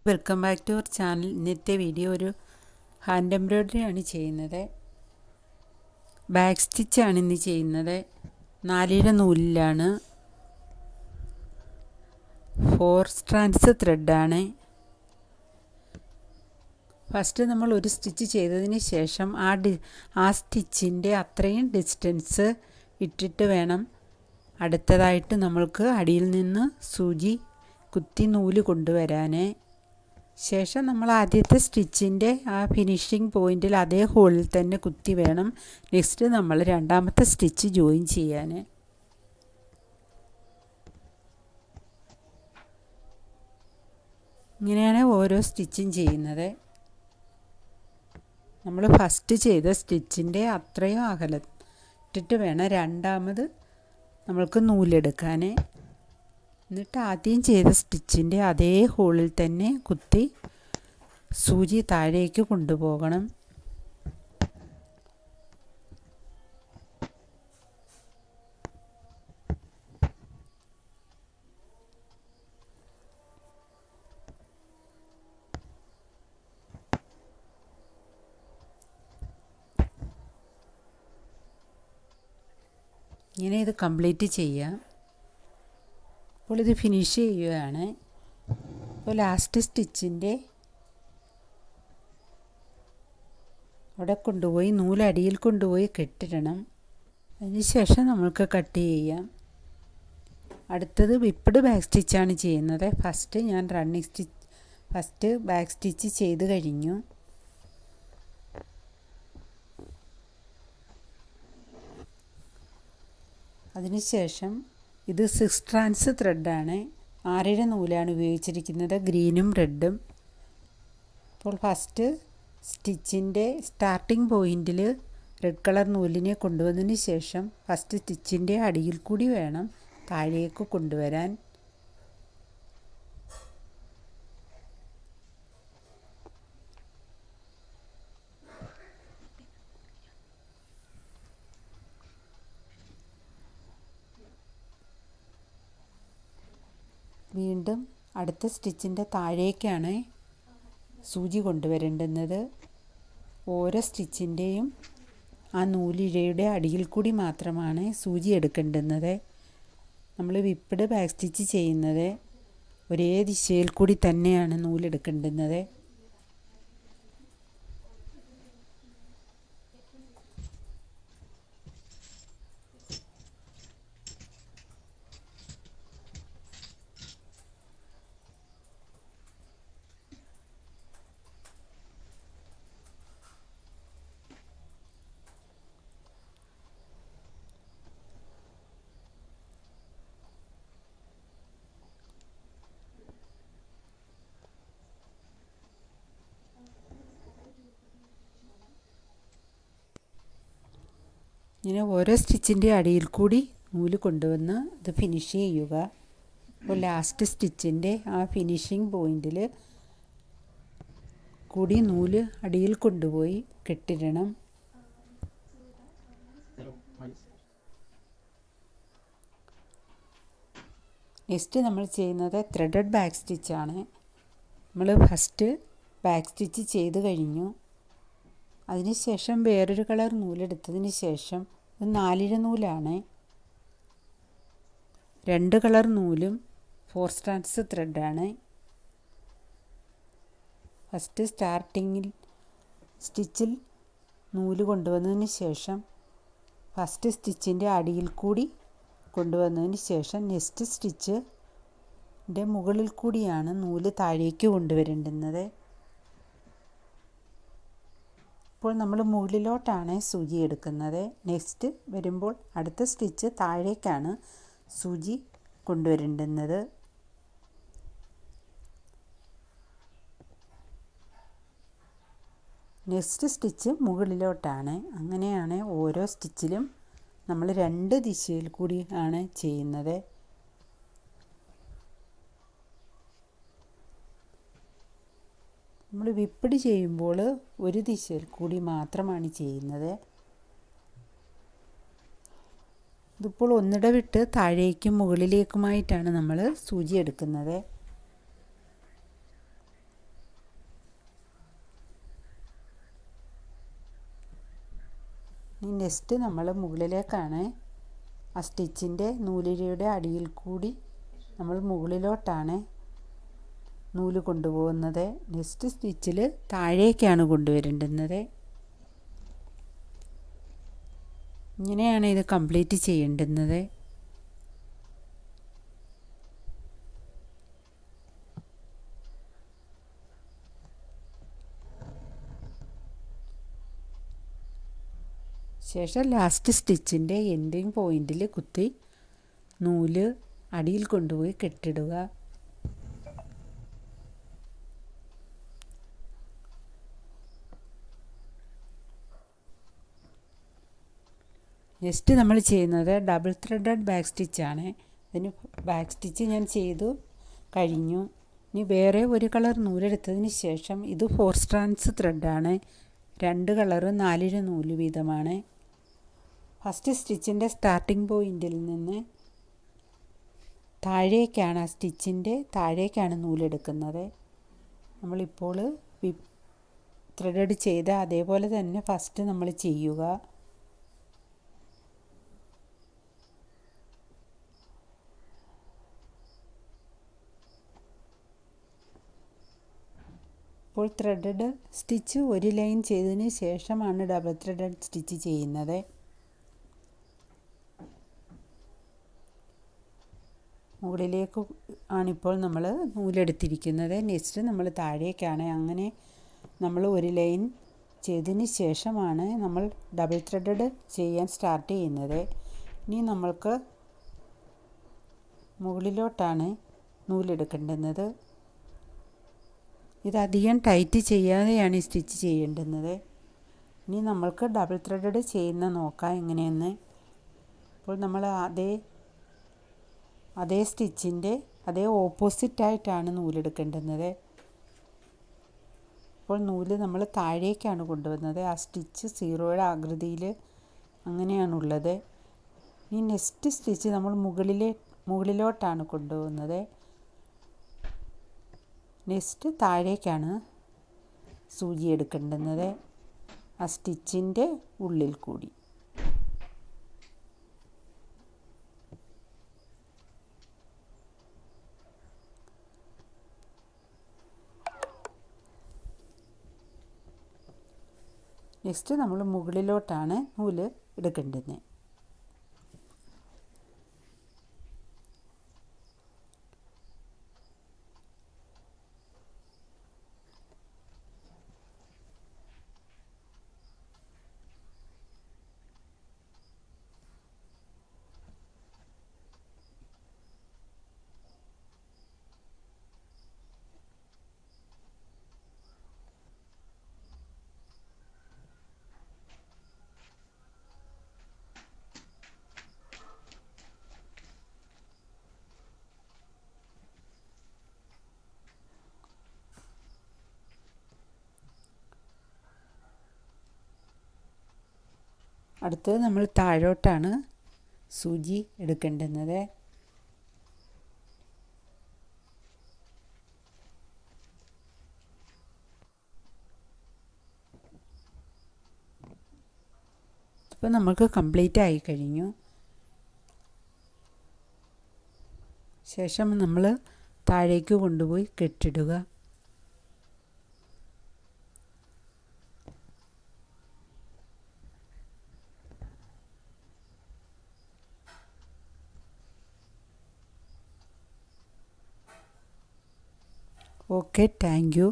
Welcome back to our channel. ഇന്നത്തെ video ഒരു hand embroidery ആണ് ചെയ്യുന്നത്. ബാക്ക് സ്റ്റിച്ചാണ് ഇന്ന് ചെയ്യുന്നത്. 4 നൂലിലാണ്. 4 സ്ട്രാൻഡ്സ് ത്രെഡാണ്. ഫസ്റ്റ് നമ്മൾ ഒരു സ്റ്റിച്ച് ചെയ്തതിന് ശേഷം ആ സ്റ്റിച്ചിൻ്റെ അത്രയും ഡിസ്റ്റൻസ് ഇട്ടിട്ട് വേണം അടുത്തതായിട്ട് നമ്മൾക്ക് അടിയിൽ നിന്ന് സൂചി കുത്തി നൂല് കൊണ്ടുവരാൻ. ശേഷം നമ്മൾ ആദ്യത്തെ സ്റ്റിച്ചിൻ്റെ ആ ഫിനിഷിംഗ് പോയിൻറ്റിൽ അതേ ഹോളിൽ തന്നെ കുത്തി വേണം നെക്സ്റ്റ് നമ്മൾ രണ്ടാമത്തെ സ്റ്റിച്ച് ജോയിൻ ചെയ്യാൻ. ഇങ്ങനെയാണ് ഓരോ സ്റ്റിച്ചും ചെയ്യുന്നത്. നമ്മൾ ഫസ്റ്റ് ചെയ്ത സ്റ്റിച്ചിൻ്റെ അത്രയും അകലത്തിട്ട് വേണം രണ്ടാമത് നമ്മൾക്ക് നൂലെടുക്കാൻ. എന്നിട്ട് ആദ്യം ചെയ്ത സ്റ്റിച്ചിൻ്റെ അതേ ഹോളിൽ തന്നെ കുത്തി സൂചി താഴേക്ക് കൊണ്ടുപോകണം. ഇങ്ങനെ ഇത് കംപ്ലീറ്റ് ചെയ്യാം. അപ്പോൾ ഇത് ഫിനിഷ് ചെയ്യുകയാണ്. അപ്പോൾ ലാസ്റ്റ് സ്റ്റിച്ചിൻ്റെ അവിടെ കൊണ്ടുപോയി നൂലടിയിൽ കൊണ്ടുപോയി കെട്ടിടണം. അതിന് ശേഷം നമ്മൾക്ക് കട്ട് ചെയ്യാം. അടുത്തത് വിപ്പ്ഡ് ബാക്ക് സ്റ്റിച്ചാണ് ചെയ്യുന്നത്. ഫസ്റ്റ് ഞാൻ ബാക്ക് സ്റ്റിച്ച് ചെയ്ത് കഴിഞ്ഞു. അതിനുശേഷം ഇത് 6 സ്ട്രാൻഡ്സ് ത്രെഡാണ്. 6 നൂലാണ് ഉപയോഗിച്ചിരിക്കുന്നത്, ഗ്രീനും റെഡും. അപ്പോൾ ഫസ്റ്റ് സ്റ്റിച്ചിൻ്റെ സ്റ്റാർട്ടിംഗ് പോയിൻറ്റിൽ റെഡ് കളർ നൂലിനെ കൊണ്ടുവന്നതിന് ശേഷം ഫസ്റ്റ് സ്റ്റിച്ചിൻ്റെ അടിയിൽ കൂടി വേണം താഴേക്ക് കൊണ്ടുവരാൻ. വീണ്ടും അടുത്ത സ്റ്റിച്ചിൻ്റെ താഴേക്കാണ് സൂചി കൊണ്ടുവരേണ്ടുന്നത്. ഓരോ സ്റ്റിച്ചിൻ്റെയും ആ നൂലിഴയുടെ അടിയിൽ കൂടി മാത്രമാണ് സൂചി എടുക്കേണ്ടുന്നത്. നമ്മൾ വിപ്പ്ഡ് ബാക്ക് സ്റ്റിച്ച് ചെയ്യുന്നത് ഒരേ ദിശയിൽ കൂടി തന്നെയാണ് നൂലെടുക്കേണ്ടുന്നത്. ഇങ്ങനെ ഓരോ സ്റ്റിച്ചിൻ്റെ അടിയിൽ കൂടി നൂല് കൊണ്ടുവന്ന് ഇത് ഫിനിഷ് ചെയ്യുക. അപ്പോൾ ലാസ്റ്റ് സ്റ്റിച്ചിൻ്റെ ആ ഫിനിഷിംഗ് പോയിൻറ്റിൽ കൂടി നൂല് അടിയിൽ കൊണ്ടുപോയി കെട്ടിടണം. നെക്സ്റ്റ് നമ്മൾ ചെയ്യുന്നത് ത്രെഡഡ് ബാക്ക് സ്റ്റിച്ചാണ്. നമ്മൾ ഫസ്റ്റ് ബാക്ക് സ്റ്റിച്ച് ചെയ്ത് കഴിഞ്ഞു. അതിനുശേഷം വേറൊരു കളർ നൂലെടുത്തതിന് ശേഷം ഇത് 4 നൂലാണ്. 2 കളർ നൂലും 4 സ്ട്രാൻഡ്സ് ത്രെഡാണ്. ഫസ്റ്റ് സ്റ്റിച്ചിൽ നൂല് കൊണ്ടുവന്നതിന് ശേഷം ഫസ്റ്റ് സ്റ്റിച്ചിൻ്റെ അടിയിൽ കൂടി കൊണ്ടുവന്നതിന് ശേഷം നെക്സ്റ്റ് സ്റ്റിച്ചിൻ്റെ മുകളിൽ കൂടിയാണ് നൂല് താഴേക്ക് കൊണ്ടുവരേണ്ടുന്നത്. ഇപ്പോൾ നമ്മൾ മുകളിലോട്ടാണ് സൂചി എടുക്കുന്നത്. നെക്സ്റ്റ് വരുമ്പോൾ അടുത്ത സ്റ്റിച്ച് താഴേക്കാണ് സൂചി കൊണ്ടുവരേണ്ടുന്നത്. Next stitch മുകളിലോട്ടാണ്. അങ്ങനെയാണ് ഓരോ സ്റ്റിച്ചിലും നമ്മൾ 2 ദിശയിൽ കൂടി ആണ് ചെയ്യുന്നത്. നമ്മൾ വിപ്പ്ഡ് ചെയ്യുമ്പോൾ ഒരു ദിശയിൽ കൂടി മാത്രമാണ് ചെയ്യുന്നത്. ഇതിപ്പോൾ ഒന്നിടവിട്ട് താഴേക്കും മുകളിലേക്കുമായിട്ടാണ് നമ്മൾ സൂചി എടുക്കുന്നത്. ഈ നെക്സ്റ്റ് നമ്മൾ മുകളിലേക്കാണ് ആ സ്റ്റിച്ചിൻ്റെ നൂലിഴയുടെ അടിയിൽ കൂടി നമ്മൾ മുകളിലോട്ടാണ് നൂല് കൊണ്ടുപോകുന്നത്. നെക്സ്റ്റ് സ്റ്റിച്ചിൽ താഴേക്കാണ് കൊണ്ടുവരേണ്ടുന്നത്. ഇങ്ങനെയാണ് ഇത് കംപ്ലീറ്റ് ചെയ്യേണ്ടുന്നത്. ശേഷം ലാസ്റ്റ് സ്റ്റിച്ചിൻ്റെ എൻഡിങ് പോയിൻറ്റിൽ കുത്തി നൂല് അടിയിൽ കൊണ്ടുപോയി കെട്ടിടുക. നെക്സ്റ്റ് നമ്മൾ ചെയ്യുന്നത് ഡബിൾ ത്രെഡഡ് ബാക്ക് സ്റ്റിച്ചാണ്. ഇതിന് ബാക്ക് സ്റ്റിച്ച് ഞാൻ ചെയ്തു കഴിഞ്ഞു. ഇനി വേറെ ഒരു കളർ നൂലെടുത്തതിന് ശേഷം ഇത് 4 സ്ട്രാൻഡ്സ് ത്രെഡാണ്. 2 കളറ് 4 നൂല് വീതമാണ്. ഫസ്റ്റ് സ്റ്റിച്ചിൻ്റെ സ്റ്റാർട്ടിംഗ് പോയിൻറ്റിൽ നിന്ന് താഴേക്കാണ്, ആ സ്റ്റിച്ചിൻ്റെ താഴേക്കാണ് നൂലെടുക്കുന്നത്. നമ്മളിപ്പോൾ ത്രെഡഡ് ചെയ്ത അതേപോലെ തന്നെ ഫസ്റ്റ് നമ്മൾ ചെയ്യുക. ഇപ്പോൾ ത്രെഡഡ് സ്റ്റിച്ച് ഒരു ലൈൻ ചെയ്തതിന് ശേഷമാണ് ഡബിൾ ത്രെഡഡ് സ്റ്റിച്ച് ചെയ്യുന്നത്. മുകളിലേക്ക് ആണിപ്പോൾ നമ്മൾ നൂലെടുത്തിരിക്കുന്നത്. നെക്സ്റ്റ് നമ്മൾ താഴേക്കാണ്. അങ്ങനെ നമ്മൾ ഒരു ലൈൻ ചെയ്തതിന് ശേഷമാണ് നമ്മൾ ഡബിൾ ത്രെഡഡ് ചെയ്യാൻ സ്റ്റാർട്ട് ചെയ്യുന്നത്. ഇനി നമ്മൾക്ക് മുകളിലോട്ടാണ് നൂലെടുക്കേണ്ടുന്നത്. ഇതധികം ടൈറ്റ് ചെയ്യാതെയാണ് ഈ സ്റ്റിച്ച് ചെയ്യേണ്ടുന്നത്. ഇനി നമ്മൾക്ക് ഡബിൾ ത്രെഡഡ് ചെയ്യുന്ന നോക്കാം എങ്ങനെയെന്ന്. അപ്പോൾ നമ്മൾ അതേ സ്റ്റിച്ചിൻ്റെ അതേ ഓപ്പോസിറ്റായിട്ടാണ് നൂലെടുക്കേണ്ടുന്നത്. അപ്പോൾ നൂല് നമ്മൾ താഴേക്കാണ് കൊണ്ടുവന്നത്. ആ സ്റ്റിച്ച് 0യുടെ ആകൃതിയിൽ അങ്ങനെയാണുള്ളത്. ഈ നെക്സ്റ്റ് സ്റ്റിച്ച് നമ്മൾ മുകളിലോട്ടാണ് കൊണ്ടുപോകുന്നത്. നെക്സ്റ്റ് താഴേക്കാണ് സൂചി എടുക്കേണ്ടുന്നത്, ആ സ്റ്റിച്ചിൻ്റെ ഉള്ളിൽ കൂടി. നെക്സ്റ്റ് നമ്മൾ മുകളിലോട്ടാണ് നൂല് എടുക്കേണ്ടത്. അടുത്തത് നമ്മൾ താഴോട്ടാണ് സൂചി എടുക്കേണ്ടുന്നത്. ഇപ്പോൾ നമുക്ക് കംപ്ലീറ്റ് ആയി കഴിഞ്ഞു. ശേഷം നമ്മൾ താഴേക്ക് കൊണ്ടുപോയി കെട്ടിടുക. Okay, thank you.